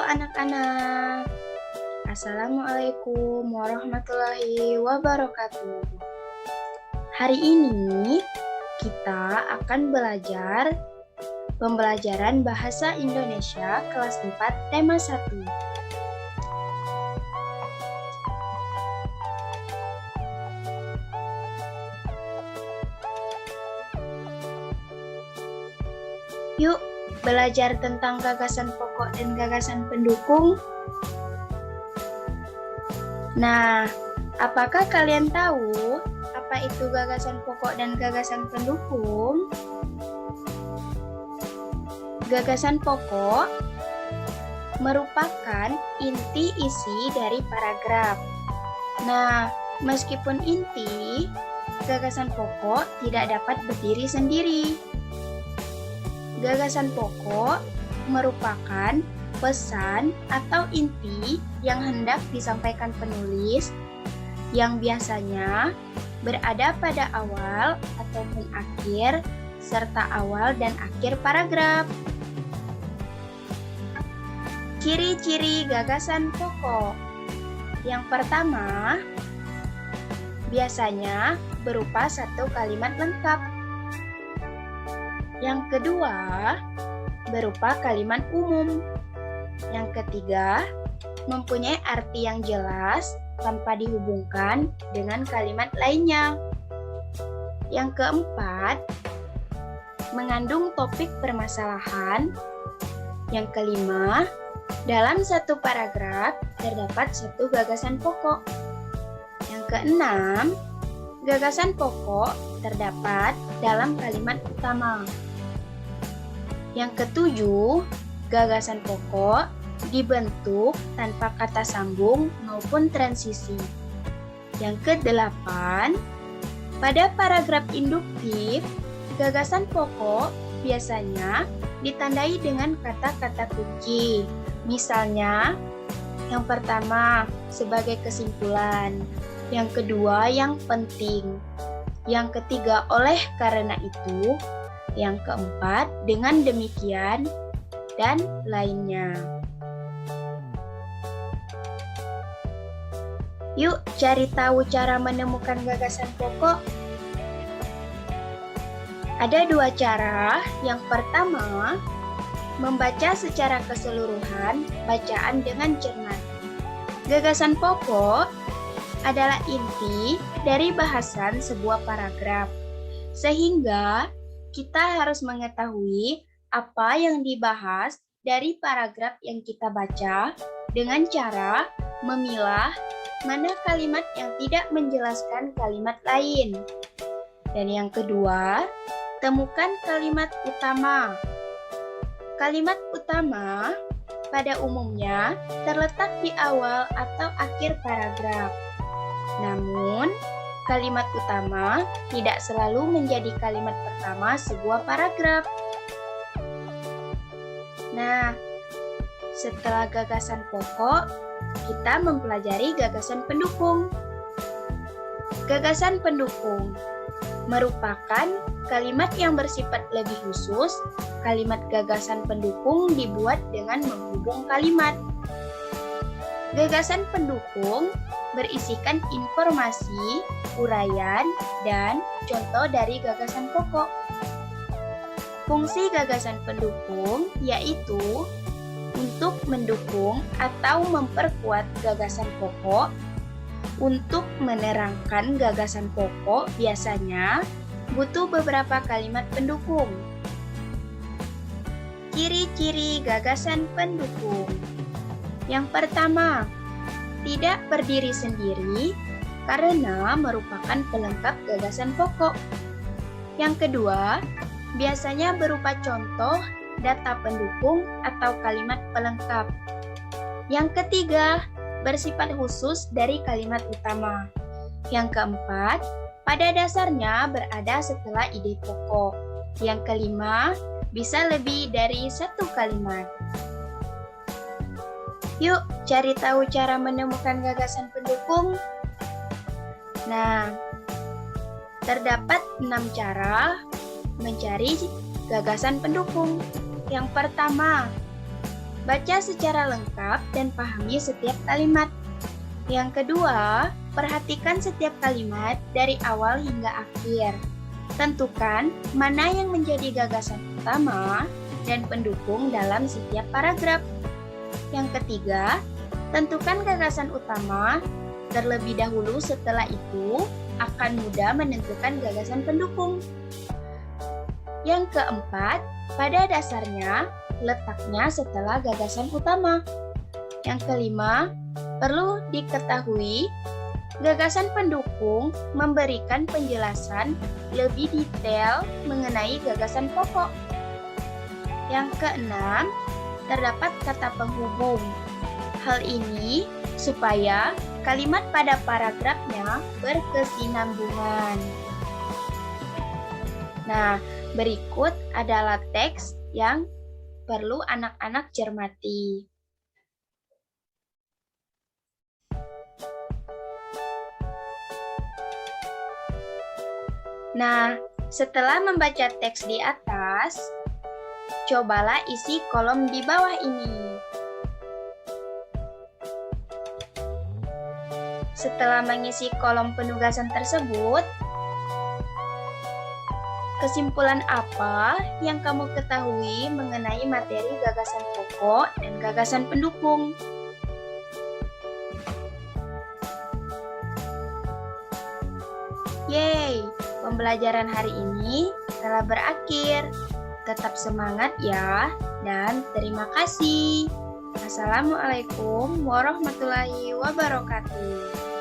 anak-anak, Assalamualaikum warahmatullahi wabarakatuh. Hari ini kita akan belajar pembelajaran Bahasa Indonesia kelas 4 tema 1. Yuk belajar tentang gagasan pokok dan gagasan pendukung. Nah, apakah kalian tahu apa itu gagasan pokok dan gagasan pendukung? Gagasan pokok merupakan inti isi dari paragraf. Nah, meskipun inti, gagasan pokok tidak dapat berdiri sendiri. Gagasan pokok merupakan pesan atau inti yang hendak disampaikan penulis yang biasanya berada pada awal ataupun akhir serta awal dan akhir paragraf. Ciri-ciri gagasan pokok. Yang pertama, biasanya berupa satu kalimat lengkap. Yang kedua, berupa kalimat umum. Yang ketiga, mempunyai arti yang jelas tanpa dihubungkan dengan kalimat lainnya. Yang keempat, mengandung topik permasalahan. Yang kelima, dalam satu paragraf terdapat satu gagasan pokok. Yang keenam, gagasan pokok terdapat dalam kalimat utama. Yang ketujuh, gagasan pokok dibentuk tanpa kata sambung maupun transisi. Yang kedelapan, pada paragraf induktif, gagasan pokok biasanya ditandai dengan kata-kata kunci. Misalnya, yang pertama sebagai kesimpulan, yang kedua yang penting, yang ketiga oleh karena itu, yang keempat dengan demikian, dan lainnya. Yuk cari tahu cara menemukan gagasan pokok. Ada dua cara. Yang pertama, membaca secara keseluruhan bacaan dengan cermat. Gagasan pokok adalah inti dari bahasan sebuah paragraf, sehingga kita harus mengetahui apa yang dibahas dari paragraf yang kita baca dengan cara memilah mana kalimat yang tidak menjelaskan kalimat lain. Dan yang kedua, temukan kalimat utama. Kalimat utama pada umumnya terletak di awal atau akhir paragraf. Namun, kalimat utama tidak selalu menjadi kalimat pertama sebuah paragraf. Nah, setelah gagasan pokok, kita mempelajari gagasan pendukung. Gagasan pendukung merupakan kalimat yang bersifat lebih khusus. Kalimat gagasan pendukung dibuat dengan menghubung kalimat. Gagasan pendukung berisikan informasi, uraian, dan contoh dari gagasan pokok. Fungsi gagasan pendukung yaitu untuk mendukung atau memperkuat gagasan pokok. Untuk menerangkan gagasan pokok biasanya butuh beberapa kalimat pendukung. Ciri-ciri gagasan pendukung. Yang pertama, tidak berdiri sendiri karena merupakan pelengkap gagasan pokok. Yang kedua, biasanya berupa contoh, data pendukung, atau kalimat pelengkap. Yang ketiga, bersifat khusus dari kalimat utama. Yang keempat, pada dasarnya berada setelah ide pokok. Yang kelima, bisa lebih dari satu kalimat. Yuk, cari tahu cara menemukan gagasan pendukung. Nah, terdapat 6 cara mencari gagasan pendukung. Yang pertama, Baca secara lengkap dan pahami setiap kalimat. Yang kedua, perhatikan setiap kalimat dari awal hingga akhir. Tentukan mana yang menjadi gagasan utama dan pendukung dalam setiap paragraf. Yang ketiga, tentukan gagasan utama terlebih dahulu, setelah itu akan mudah menentukan gagasan pendukung. Yang keempat, pada dasarnya letaknya setelah gagasan utama. Yang kelima, perlu diketahui gagasan pendukung memberikan penjelasan lebih detail mengenai gagasan pokok. Yang keenam, terdapat kata penghubung. Hal ini supaya kalimat pada paragrafnya berkesinambungan. Nah, berikut adalah teks yang perlu anak-anak cermati. Nah, setelah membaca teks di atas, cobalah isi kolom di bawah ini. Setelah mengisi kolom penugasan tersebut, kesimpulan apa yang kamu ketahui mengenai materi gagasan pokok dan gagasan pendukung? Yeay, pembelajaran hari ini telah berakhir. Tetap semangat ya, dan terima kasih. Assalamualaikum warahmatullahi wabarakatuh.